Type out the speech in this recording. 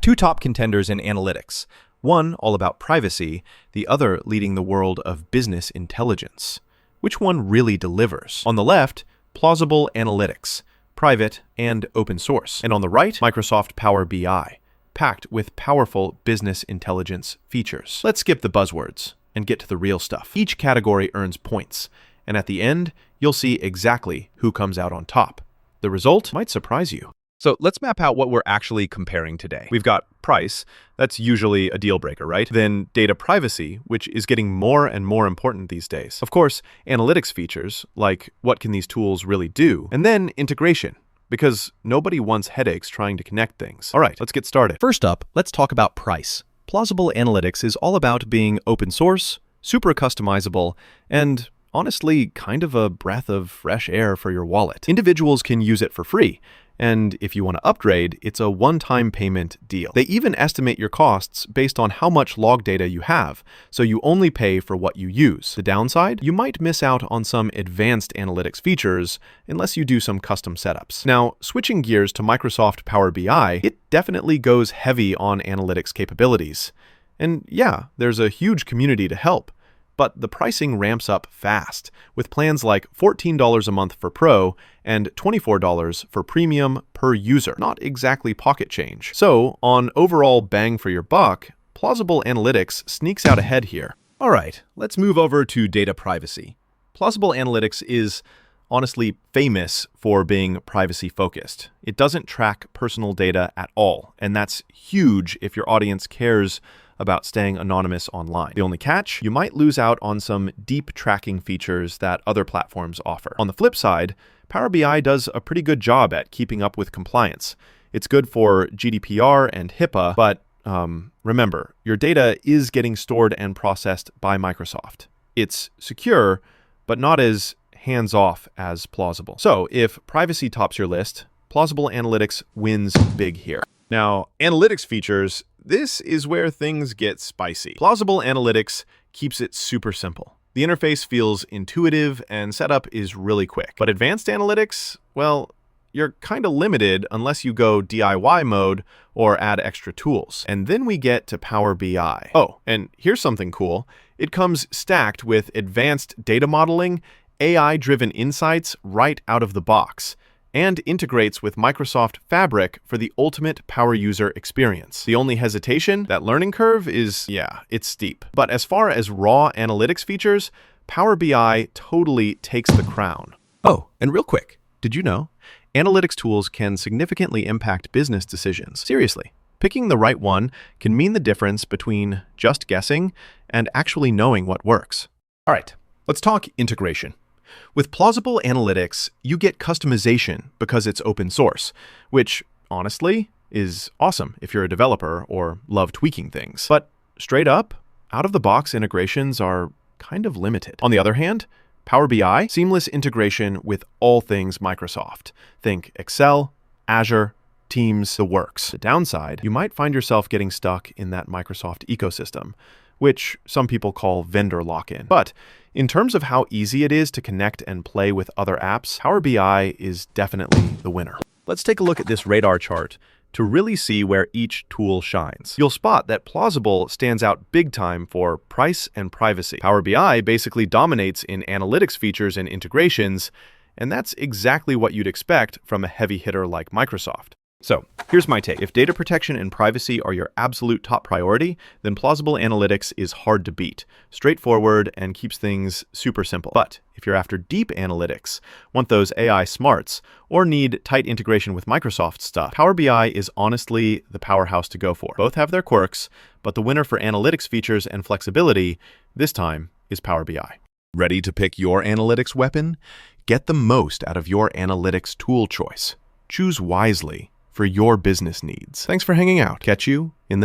Two top contenders in analytics. One all about privacy, the other leading the world of business intelligence. Which one really delivers? On the left, Plausible Analytics, private and open source. And on the right, Microsoft Power BI, packed with powerful business intelligence features. Let's skip the buzzwords and get to the real stuff. Each category earns points, and at the end, you'll see exactly who comes out on top. The result might surprise you. So let's map out what we're actually comparing today. We've got price, that's usually a deal breaker, right? Then data privacy, which is getting more and more important these days. Of course, analytics features, like what can these tools really do? And then integration, because nobody wants headaches trying to connect things. All right, let's get started. First up, let's talk about price. Plausible Analytics is all about being open source, super customizable, and honestly, kind of a breath of fresh air for your wallet. Individuals can use it for free, and if you want to upgrade, it's a one-time payment deal. They even estimate your costs based on how much log data you have, so you only pay for what you use. The downside? You might miss out on some advanced analytics features unless you do some custom setups. Now, switching gears to Microsoft Power BI, it definitely goes heavy on analytics capabilities. And yeah, there's a huge community to help. But the pricing ramps up fast, with plans like $14 a month for Pro and $24 for Premium per user. Not exactly pocket change. So, on overall bang for your buck, Plausible Analytics sneaks out ahead here. All right, let's move over to data privacy. Plausible Analytics is honestly famous for being privacy-focused. It doesn't track personal data at all, and that's huge if your audience cares about staying anonymous online. The only catch? You might lose out on some deep tracking features that other platforms offer. On the flip side, Power BI does a pretty good job at keeping up with compliance. It's good for GDPR and HIPAA, but remember, your data is getting stored and processed by Microsoft. It's secure, but not as hands-off as Plausible. So if privacy tops your list, Plausible Analytics wins big here. Now, analytics features, this is where things get spicy. Plausible Analytics keeps it super simple. The interface feels intuitive and setup is really quick. But advanced analytics, well, you're kind of limited unless you go DIY mode or add extra tools. And then we get to Power BI. Oh, and here's something cool. It comes stacked with advanced data modeling, AI-driven insights right out of the box, and integrates with Microsoft Fabric for the ultimate power user experience. The only hesitation, that learning curve is, yeah, it's steep. But as far as raw analytics features, Power BI totally takes the crown. Oh, and real quick, did you know? Analytics tools can significantly impact business decisions. Seriously, picking the right one can mean the difference between just guessing and actually knowing what works. All right, let's talk integration. With Plausible Analytics, you get customization because it's open source, which, honestly, is awesome if you're a developer or love tweaking things. But straight up, out-of-the-box integrations are kind of limited. On the other hand, Power BI, seamless integration with all things Microsoft. Think Excel, Azure, Teams, the works. The downside, you might find yourself getting stuck in that Microsoft ecosystem, which some people call vendor lock-in. But in terms of how easy it is to connect and play with other apps, Power BI is definitely the winner. Let's take a look at this radar chart to really see where each tool shines. You'll spot that Plausible stands out big time for price and privacy. Power BI basically dominates in analytics features and integrations, and that's exactly what you'd expect from a heavy hitter like Microsoft. So here's my take. If data protection and privacy are your absolute top priority, then Plausible Analytics is hard to beat, straightforward, and keeps things super simple. But if you're after deep analytics, want those AI smarts, or need tight integration with Microsoft stuff, Power BI is honestly the powerhouse to go for. Both have their quirks, but the winner for analytics features and flexibility this time is Power BI. Ready to pick your analytics weapon? Get the most out of your analytics tool choice. Choose wisely for your business needs. Thanks for hanging out. Catch you in the